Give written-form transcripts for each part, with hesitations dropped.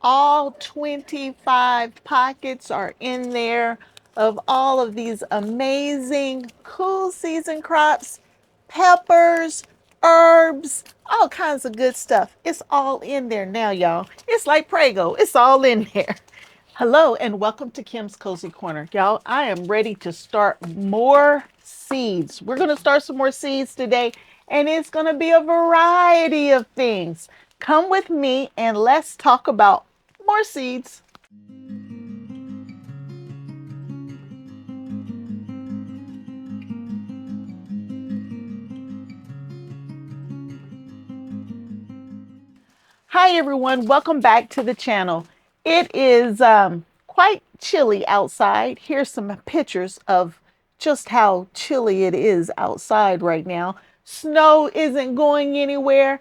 All 25 pockets are in there of all of these amazing cool season crops, peppers, herbs, all kinds of good stuff. It's all in there now, y'all. It's like Prego. It's all in there. Hello and welcome to Kim's Cozy Corner. Y'all, I am ready to start more seeds. We're going to start some more seeds today, and it's going to be a variety of things. Come with me and let's talk about more seeds. Hi, everyone. Welcome back to the channel. It is quite chilly outside. Here's some pictures of just how chilly it is outside right now. Snow isn't going anywhere.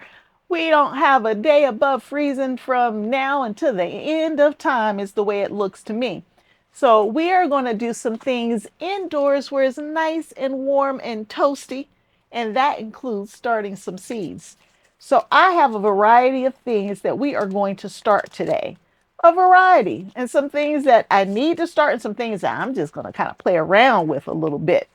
We don't have a day above freezing from now until the end of time, is the way it looks to me. So, we are going to do some things indoors where it's nice and warm and toasty, and that includes starting some seeds. So I have a variety of things that we are going to start today. A variety, and some things that I need to start and some things that I'm just going to kind of play around with a little bit.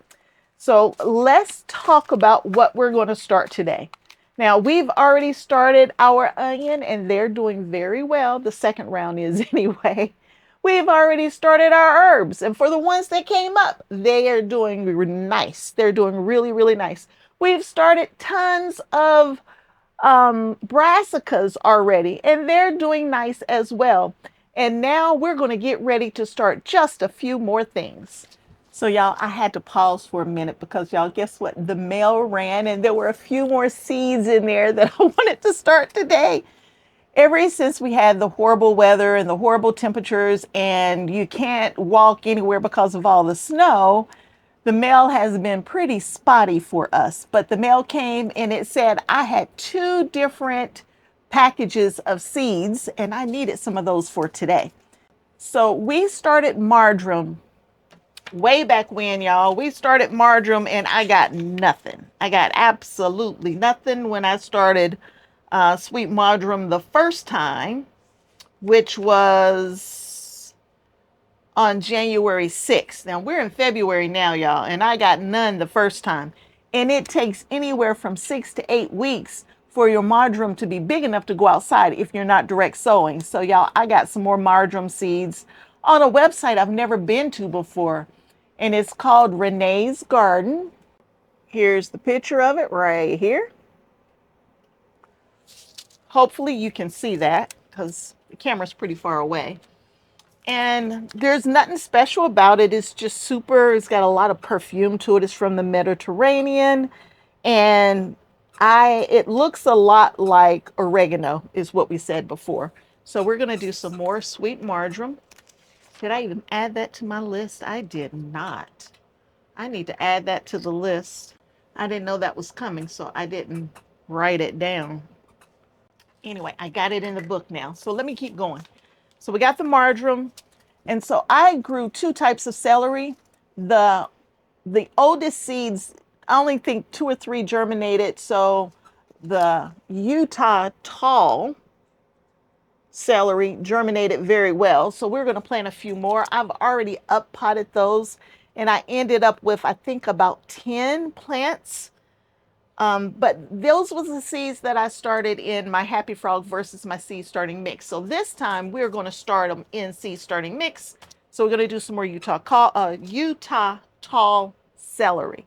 So let's talk about what we're going to start today. Now, we've already started our onion and they're doing very well. The second round is anyway. We've already started our herbs, and for the ones that came up, they are doing nice. They're doing really, really nice. We've started tons of brassicas already, and they're doing nice as well. And now we're going to get ready to start just a few more things. So, y'all, I had to pause for a minute because, y'all, guess what? The mail ran, and there were a few more seeds in there that I wanted to start today. Ever since we had the horrible weather and the horrible temperatures, and you can't walk anywhere because of all the snow, the mail has been pretty spotty for us. But the mail came and it said I had two different packages of seeds, and I needed some of those for today. So we started marjoram way back when, y'all. We started marjoram and I got nothing. I got absolutely nothing when I started sweet marjoram the first time, which was on January 6th. Now we're in February now, y'all, and I got none the first time. And it takes anywhere from 6 to 8 weeks for your marjoram to be big enough to go outside if you're not direct sowing. So, y'all, I got some more marjoram seeds on a website I've never been to before, and it's called Renee's Garden. Here's the picture of it right here. Hopefully you can see that because the camera's pretty far away. And there's nothing special about it. It's just super, it's got a lot of perfume to it. It's from the Mediterranean. And it looks a lot like oregano, is what we said before. So we're going to do some more sweet marjoram. Did I even add that to my list? I did not. I need to add that to the list. I didn't know that was coming, so I didn't write it down. Anyway, I got it in the book now. So let me keep going. So we got the marjoram. And so I grew two types of celery. The the oldest seeds, I only think two or three germinated. So the Utah tall celery germinated very well. So we're going to plant a few more. I've already up potted those, and I ended up with, I think, about 10 plants. But those was the seeds that I started in my Happy Frog versus my seed starting mix. So this time we're going to start them in seed starting mix. So we're going to do some more Utah tall celery.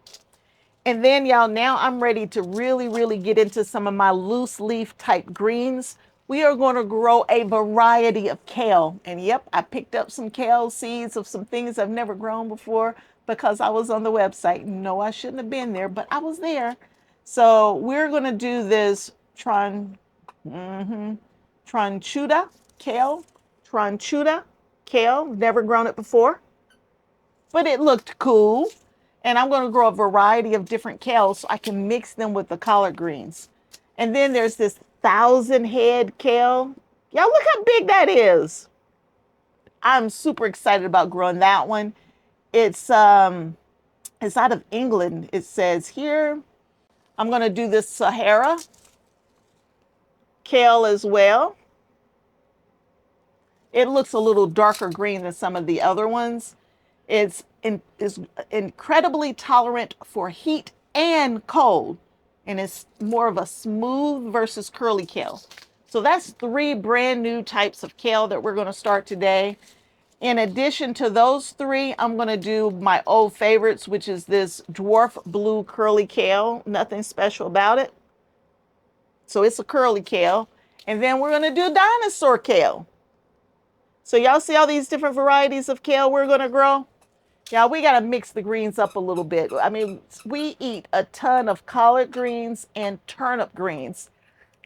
And then, y'all, now I'm ready to really, really get into some of my loose leaf type greens. We are going to grow a variety of kale. And yep, I picked up some kale seeds of some things I've never grown before because I was on the website. No, I shouldn't have been there, but I was there. So we're going to do this tranchuda kale. Tranchuda kale. Never grown it before, but it looked cool. And I'm going to grow a variety of different kales so I can mix them with the collard greens. And then there's this 1,000 head kale. Y'all look how big that is. I'm super excited about growing that one. It's out of England, it says here. I'm going to do this Sahara kale as well. It looks a little darker green than some of the other ones. Is incredibly tolerant for heat and cold, and it's more of a smooth versus curly kale. So that's three brand new types of kale that we're going to start today. In addition to those three, I'm going to do my old favorites, which is this dwarf blue curly kale. Nothing special about it. So it's a curly kale. And then we're going to do dinosaur kale. So y'all see all these different varieties of kale we're going to grow? Yeah, we got to mix the greens up a little bit. I mean, we eat a ton of collard greens and turnip greens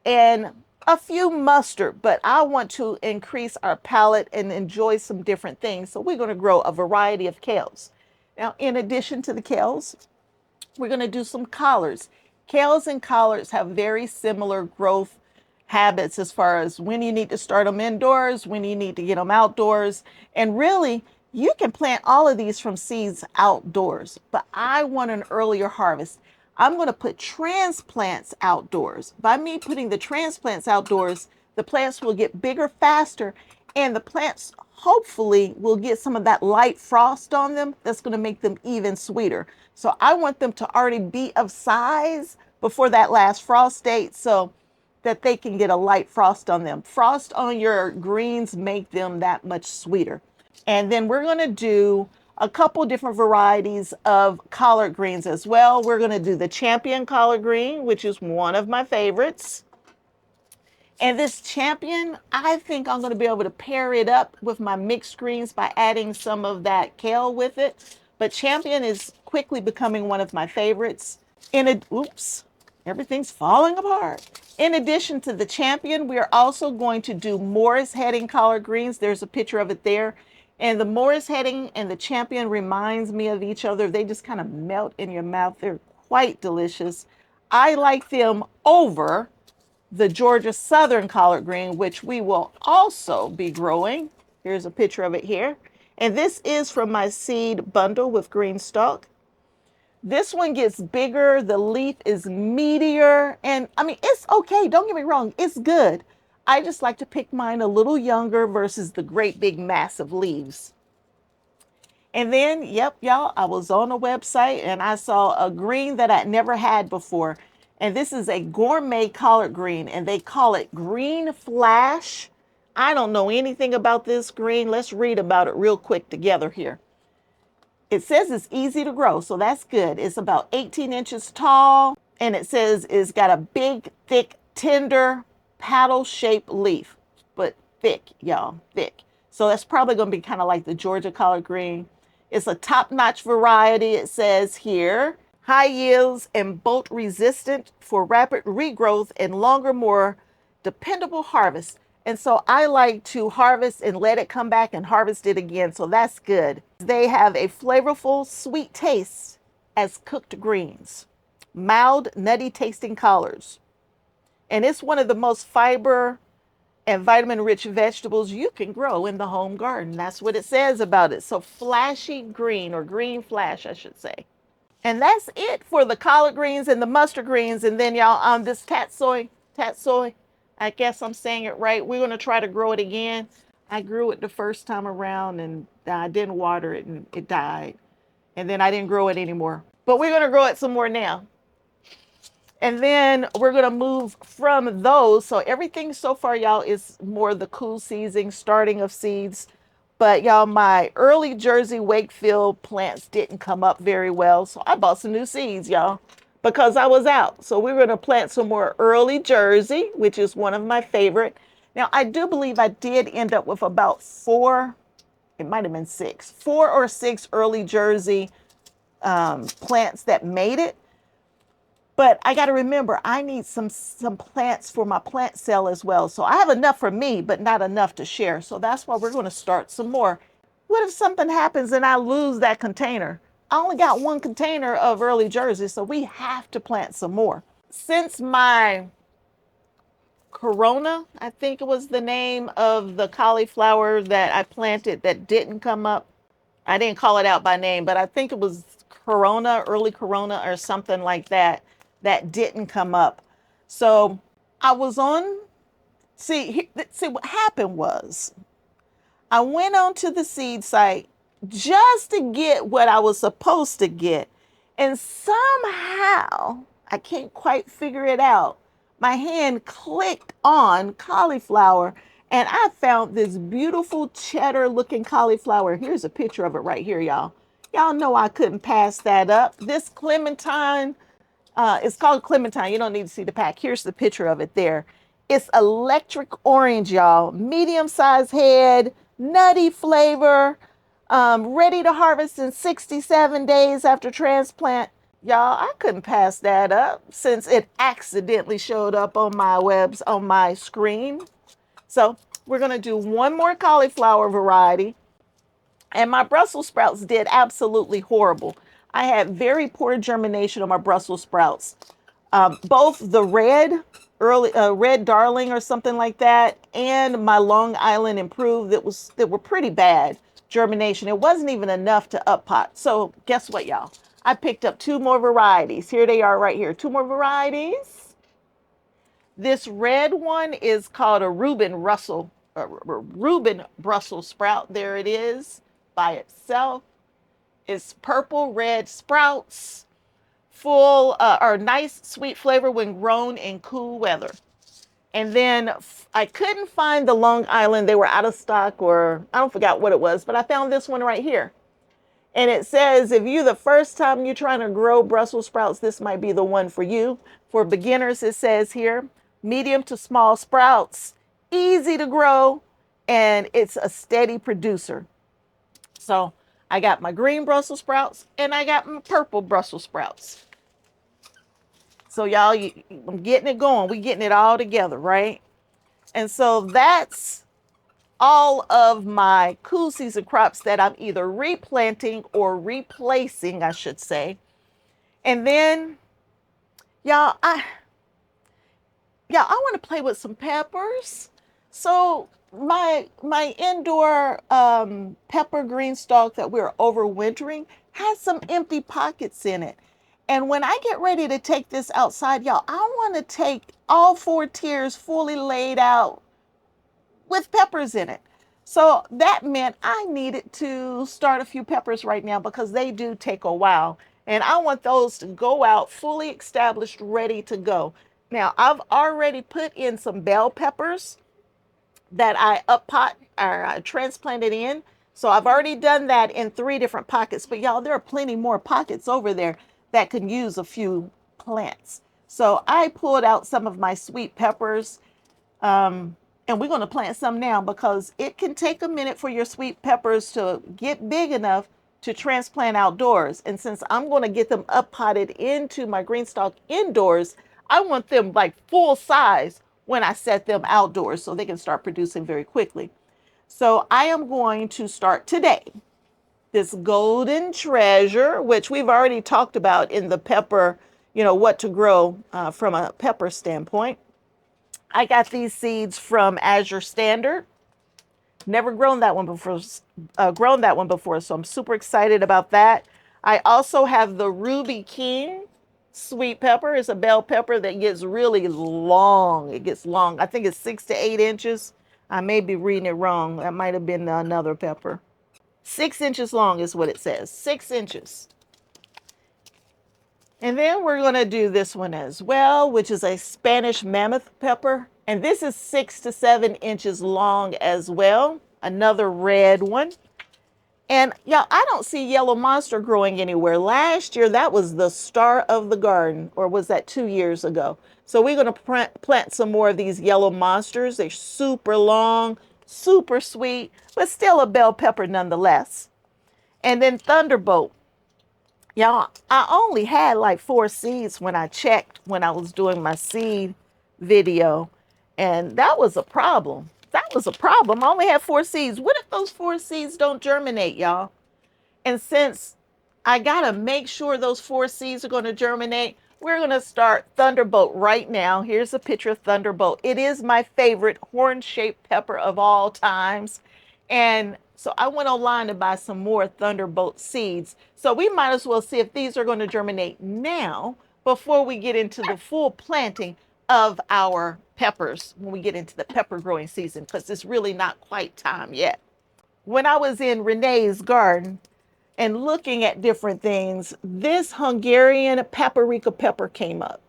and a few mustard, but I want to increase our palate and enjoy some different things. So we're going to grow a variety of kales. Now, in addition to the kales, we're going to do some collards. Kales and collards have very similar growth habits as far as when you need to start them indoors, when you need to get them outdoors. And really, you can plant all of these from seeds outdoors, but I want an earlier harvest. I'm going to put transplants outdoors. By me putting the transplants outdoors, the plants will get bigger faster, and the plants hopefully will get some of that light frost on them that's going to make them even sweeter. So I want them to already be of size before that last frost date so that they can get a light frost on them. Frost on your greens make them that much sweeter. And then we're going to do a couple different varieties of collard greens as well. We're going to do the champion collard green, which is one of my favorites. And this champion, I think I'm going to be able to pair it up with my mixed greens by adding some of that kale with it. But champion is quickly becoming one of my favorites. Oops, everything's falling apart. In addition to the champion, we are also going to do Morris heading collard greens. There's a picture of it there. And the Morris heading and the champion reminds me of each other. They just kind of melt in your mouth. They're quite delicious. I like them over the Georgia Southern collard green, which we will also be growing. Here's a picture of it here. And this is from my seed bundle with greenstalk. This one gets bigger. The leaf is meatier. And I mean, it's okay. Don't get me wrong. It's good. I just like to pick mine a little younger versus the great big massive leaves. And then, yep, y'all, I was on a website and I saw a green that I'd never had before. And this is a gourmet collard green and they call it green flash. I don't know anything about this green. Let's read about it real quick together here. It says it's easy to grow, so that's good. It's about 18 inches tall, and it says it's got a big, thick, tender, paddle-shaped leaf, but thick, y'all, thick. So that's probably going to be kind of like the Georgia collard green. It's a top-notch variety, it says here. High yields and bolt resistant for rapid regrowth and longer, more dependable harvest. And so I like to harvest and let it come back and harvest it again. So that's good. They have a flavorful, sweet taste as cooked greens. Mild, nutty tasting collards. And it's one of the most fiber and vitamin-rich vegetables you can grow in the home garden. That's what it says about it. So flashy green, or green flash, I should say. And that's it for the collard greens and the mustard greens. And then y'all, on this tatsoi, I guess I'm saying it right. We're going to try to grow it again. I grew it the first time around and I didn't water it and it died. And then I didn't grow it anymore. But we're going to grow it some more now. And then we're going to move from those. So everything so far, y'all, is more the cool season, starting of seeds. But y'all, my early Jersey Wakefield plants didn't come up very well. So I bought some new seeds, y'all, because I was out. So we're going to plant some more early Jersey, which is one of my favorite. Now, I do believe I did end up with about 4, it might have been 6, 4 or 6 early Jersey plants that made it. But I got to remember, I need some plants for my plant sale as well. So I have enough for me, but not enough to share. So that's why we're going to start some more. What if something happens and I lose that container? I only got 1 container of early Jersey, so we have to plant some more. Since my Corona, I think it was the name of the cauliflower that I planted that didn't come up. I didn't call it out by name, but I think it was Corona, early Corona or something like that, that didn't come up. So I was on, see what happened was, I went onto the seed site just to get what I was supposed to get. And somehow, I can't quite figure it out, my hand clicked on cauliflower and I found this beautiful cheddar looking cauliflower. Here's a picture of it right here, y'all. Y'all know I couldn't pass that up. This Clementine, it's called Clementine. You don't need to see the pack. Here's the picture of it there. It's electric orange, y'all. Medium sized head, nutty flavor, ready to harvest in 67 days after transplant. Y'all, I couldn't pass that up since it accidentally showed up on my screen. So we're going to do one more cauliflower variety. And my Brussels sprouts did absolutely horrible. I had very poor germination on my Brussels sprouts. Both the red darling or something like that, and my Long Island improved that were pretty bad germination. It wasn't even enough to up pot. So guess what, y'all? I picked up two more varieties. Here they are right here. Two more varieties. This red one is called a Reuben Brussels sprout. There it is by itself. It's purple red sprouts, full or nice sweet flavor when grown in cool weather. And then I couldn't find the Long Island. They were out of stock, or I don't forget what it was, but I found this one right here. And it says, if you're the first time you're trying to grow Brussels sprouts, this might be the one for you. For beginners, it says here, medium to small sprouts, easy to grow, and it's a steady producer. So I got my green Brussels sprouts and I got my purple Brussels sprouts. So y'all, I'm getting it going. We're getting it all together, right? And so that's all of my cool season crops that I'm either replanting or replacing, I should say. And then, y'all, I want to play with some peppers. So my indoor pepper greenstalk that we're overwintering has some empty pockets in it. And when I get ready to take this outside, y'all, I want to take all 4 tiers fully laid out with peppers in it. So that meant I needed to start a few peppers right now because they do take a while. And I want those to go out fully established, ready to go. Now, I've already put in some bell peppers that I up pot or transplanted in. So I've already done that in 3 different pockets. But y'all, there are plenty more pockets over there that can use a few plants. So I pulled out some of my sweet peppers. And we're going to plant some now because it can take a minute for your sweet peppers to get big enough to transplant outdoors. And since I'm going to get them up potted into my greenstalk indoors, I want them like full size when I set them outdoors so they can start producing very quickly. So I am going to start today this golden treasure, which we've already talked about in the pepper, what to grow from a pepper standpoint. I got these seeds from Azure Standard. Never grown that one before, so I'm super excited about that. I also have the Ruby King sweet pepper. It's a bell pepper that gets really long. It gets long. I think it's 6 to 8 inches. I may be reading it wrong. That might have been another pepper. 6 inches long is what it says. 6 inches. And then we're going to do this one as well, which is a Spanish mammoth pepper. And this is 6 to 7 inches long as well. Another red one. And y'all, I don't see yellow monster growing anywhere. Last year, that was the star of the garden, or was that 2 years ago? So we're going to plant some more of these yellow monsters. They're super long, super sweet, but still a bell pepper nonetheless. And then Thunderbolt. Y'all, I only had like 4 seeds when I checked when I was doing my seed video. And that was a problem. That was a problem. I only had 4 seeds. What if those 4 seeds don't germinate, y'all? And since I got to make sure those 4 seeds are going to germinate, we're going to start Thunderbolt right now. Here's a picture of Thunderbolt. It is my favorite horn-shaped pepper of all times. And so I went online to buy some more Thunderbolt seeds. So we might as well see if these are going to germinate now before we get into the full planting of our peppers when we get into the pepper growing season, because it's really not quite time yet. when I was in Renee's garden and looking at different things, this Hungarian paprika pepper came up.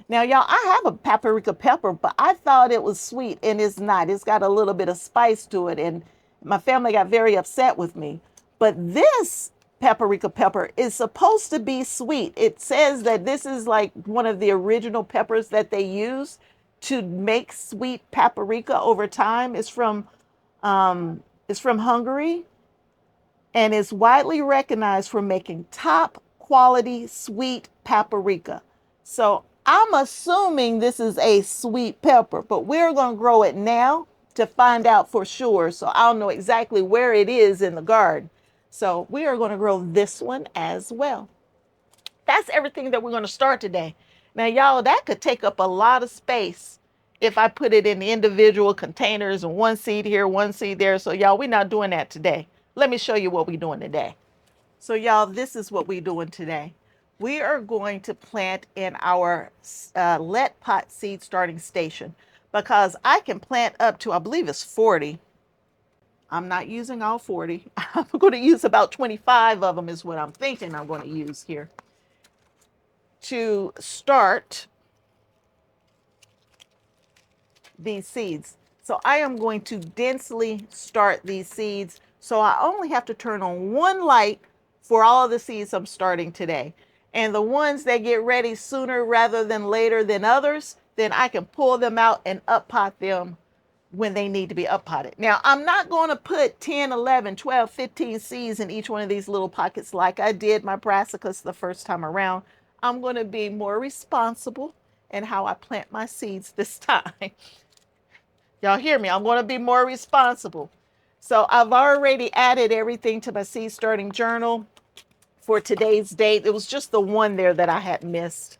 Now, y'all, I have a paprika pepper, but I thought it was sweet, and it's not. It's got a little bit of spice to it, and my family got very upset with me. But this paprika pepper is supposed to be sweet. It says that this is like one of the original peppers that they use to make sweet paprika over time. It's from Hungary, and is widely recognized for making top quality sweet paprika. So I'm assuming this is a sweet pepper, but we're going to grow it now to find out for sure. So I'll know exactly where it is in the garden. So we are going to grow this one as well. That's everything that we're going to start today. Now, y'all, that could take up a lot of space if I put it in the individual containers and one seed here, one seed there. So, y'all, we're not doing that today. Let me show you what we're doing today. So, y'all, this is what we're doing today. We are going to plant in our Letpot seed starting station because I can plant up to, I believe it's 40. I'm not using all 40. I'm going to use about 25 of them is what I'm thinking I'm going to use here to start these seeds. So I am going to densely start these seeds. So I only have to turn on one light for all of the seeds I'm starting today. And the ones that get ready sooner rather than later than others, then I can pull them out and up pot them when they need to be up potted. Now, I'm not going to put 10, 11, 12, 15 seeds in each one of these little pockets like I did my brassicas the first time around. I'm going to be more responsible in how I plant my seeds this time. Y'all hear me? I'm going to be more responsible. So I've already added everything to my seed starting journal for today's date. It was just the one there that I had missed,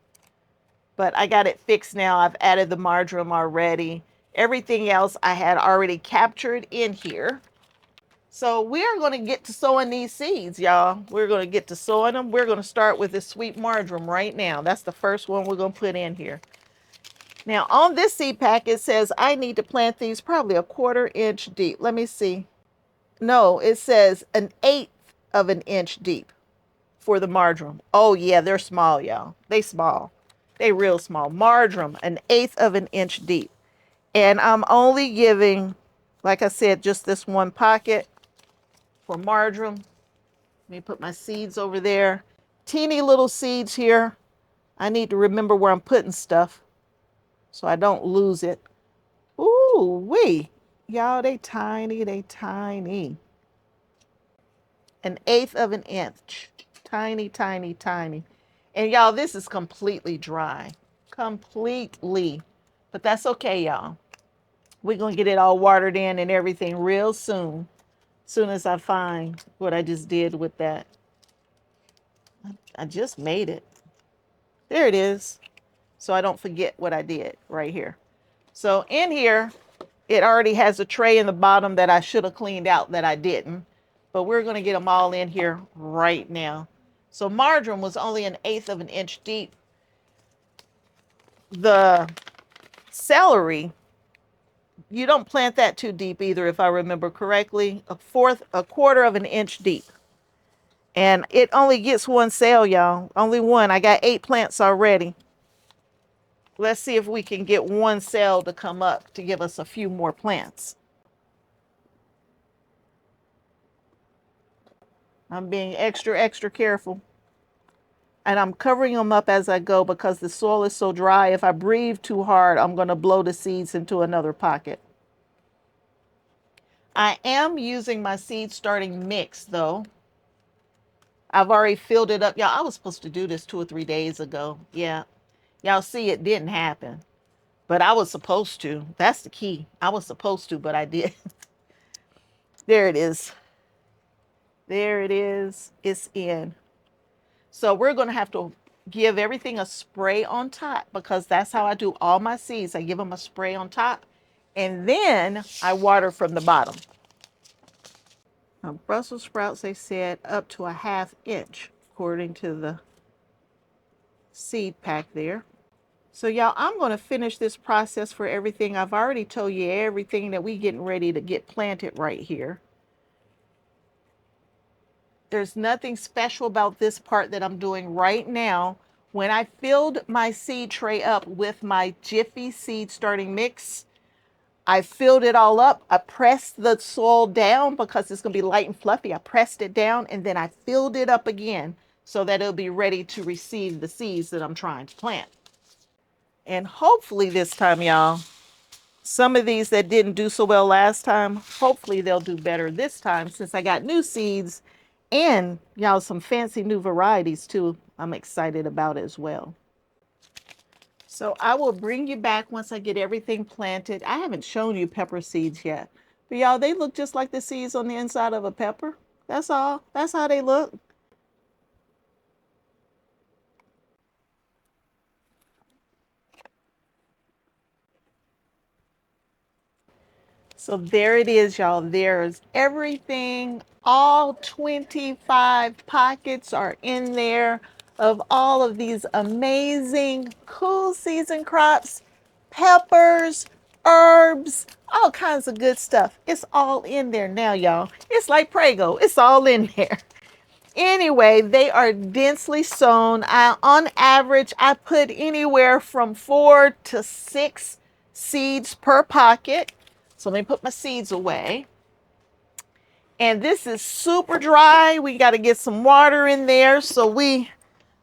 but I got it fixed now. I've added the marjoram already. Everything else I had already captured in here. So we are going to get to sowing these seeds, y'all. We're going to get to sowing them. We're going to start with this sweet marjoram right now. That's the first one we're going to put in here. Now on this seed pack, it says I need to plant these probably a 1/4 inch deep. Let me see. No, it says 1/8 of an inch deep for the marjoram. Oh yeah, they're small, y'all. They small. They real small. Marjoram, 1/8 of an inch deep. And I'm only giving, like I said, just this one pocket for marjoram. Let me put my seeds over there. Teeny little seeds here. I need to remember where I'm putting stuff so I don't lose it. Ooh, wee. Y'all, they tiny, they tiny. 1/8 of an inch. Tiny, tiny, tiny. And y'all, this is completely dry. Completely. But that's okay, y'all. We're going to get it all watered in and everything real soon. Soon as I find what I just did with that. I just made it. There it is. So I don't forget what I did right here. So in here, it already has a tray in the bottom that I should have cleaned out that I didn't. But we're going to get them all in here right now. So marjoram was only 1/8 of an inch deep. The celery, you don't plant that too deep either, if I remember correctly. A 1/4 of an inch deep. And it only gets one cell, y'all. Only one. I got 8 plants already. Let's see if we can get one cell to come up to give us a few more plants. I'm being extra, extra careful. And I'm covering them up as I go because the soil is so dry. If I breathe too hard, I'm going to blow the seeds into another pocket. I am using my seed starting mix, though. I've already filled it up. Y'all, I was supposed to do this 2 or 3 days ago. Yeah. Y'all see, it didn't happen. But I was supposed to. That's the key. I was supposed to, but I did. There it is. There it is. It's in. So we're going to have to give everything a spray on top because that's how I do all my seeds. I give them a spray on top and then I water from the bottom. Now, Brussels sprouts, they said up to a 1/2 inch, according to the seed pack there. So y'all, I'm going to finish this process for everything. I've already told you everything that we getting ready to get planted right here. There's nothing special about this part that I'm doing right now. When I filled my seed tray up with my Jiffy seed starting mix, I filled it all up. I pressed the soil down because it's going to be light and fluffy. I pressed it down and then I filled it up again so that it'll be ready to receive the seeds that I'm trying to plant. And hopefully this time, y'all, some of these that didn't do so well last time, hopefully they'll do better this time since I got new seeds and y'all some fancy new varieties too. I'm excited about as well. So I will bring you back once I get everything planted. I haven't shown you pepper seeds yet, but y'all, they look just like the seeds on the inside of a pepper. That's all. That's how they look. So there it is, y'all. There's everything. All 25 pockets are in there of all of these amazing cool season crops, peppers, herbs, all kinds of good stuff. It's all in there now, y'all. It's like Prego. It's all in there. Anyway, they are densely sown. On average, I put anywhere from 4 to 6 seeds per pocket. So let me put my seeds away. And this is super dry. We got to get some water in there.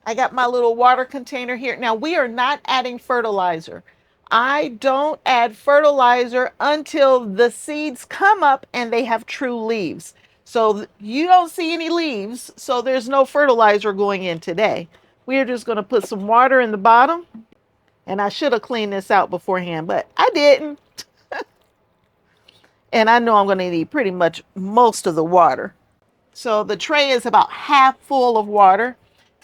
I got my little water container here. Now, we are not adding fertilizer. I don't add fertilizer until the seeds come up and they have true leaves. So you don't see any leaves, so there's no fertilizer going in today. We are just going to put some water in the bottom. And I should have cleaned this out beforehand, but I didn't. And I know I'm going to need pretty much most of the water. So the tray is about half full of water.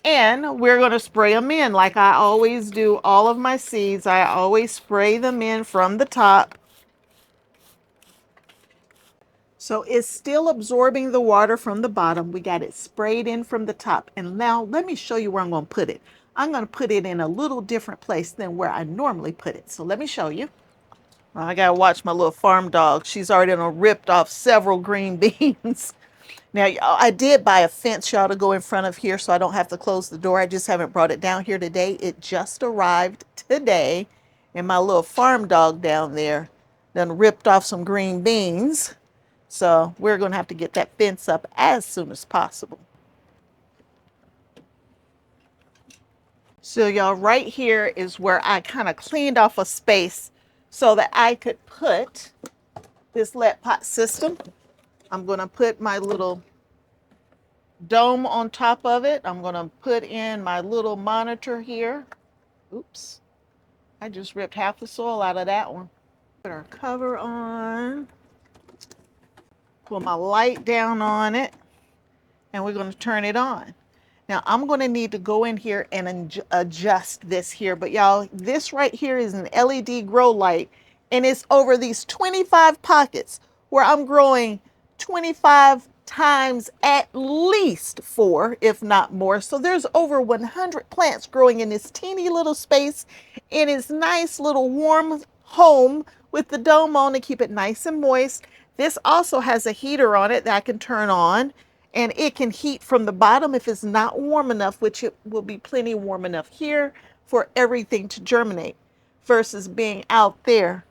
And we're going to spray them in like I always do. All of my seeds, I always spray them in from the top. So it's still absorbing the water from the bottom. We got it sprayed in from the top. And now let me show you where I'm going to put it. I'm going to put it in a little different place than where I normally put it. So let me show you. I got to watch my little farm dog. She's already ripped off several green beans. Now, I did buy a fence, y'all, to go in front of here so I don't have to close the door. I just haven't brought it down here today. It just arrived today. And my little farm dog down there done ripped off some green beans. So we're going to have to get that fence up as soon as possible. So y'all, right here is where I kind of cleaned off a space so that I could put this Letpot system. I'm going to put my little dome on top of it. I'm going to put in my little monitor here. Oops. I just ripped half the soil out of that one. Put our cover on. Put my light down on it. And we're going to turn it on. Now I'm going to need to go in here and adjust this here. But y'all, this right here is an LED grow light. And it's over these 25 pockets where I'm growing 25 times at least 4, if not more. So there's over 100 plants growing in this teeny little space in its nice little warm home with the dome on to keep it nice and moist. This also has a heater on it that I can turn on. And it can heat from the bottom if it's not warm enough, which it will be plenty warm enough here for everything to germinate versus being out there.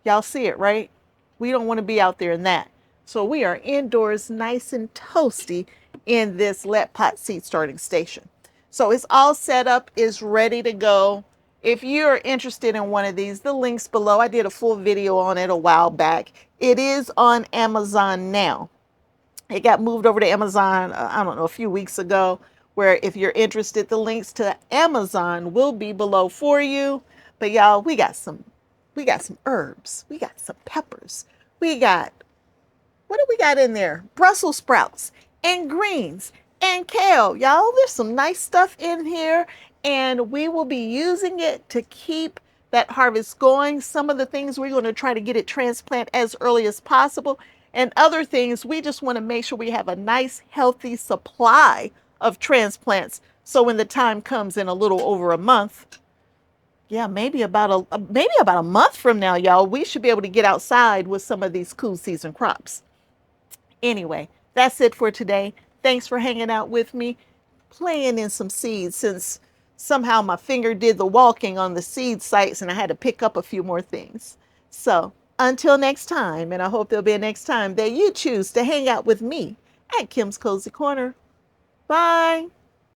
Y'all see it, right? We don't want to be out there in that. So we are indoors nice and toasty in this Letpot seed starting station. So it's all set up, is ready to go. If you're interested in one of these, the link's below. I did a full video on it a while back. It is on Amazon now. It got moved over to Amazon, I don't know, a few weeks ago, where if you're interested, the links to Amazon will be below for you. But y'all, we got some herbs. We got some peppers. We got, what do we got in there? Brussels sprouts and greens and kale. Y'all, there's some nice stuff in here, and we will be using it to keep that harvest going. Some of the things we're going to try to get it transplant as early as possible. And other things, we just want to make sure we have a nice, healthy supply of transplants. So when the time comes in a little over a month, yeah, maybe about a month from now, y'all, we should be able to get outside with some of these cool season crops. Anyway, That's it for today. Thanks for hanging out with me, playing in some seeds, since somehow my finger did the walking on the seed sites and I had to pick up a few more things. So until next time, and I hope there'll be a next time that you choose to hang out with me at Kim's Cozy Corner. Bye.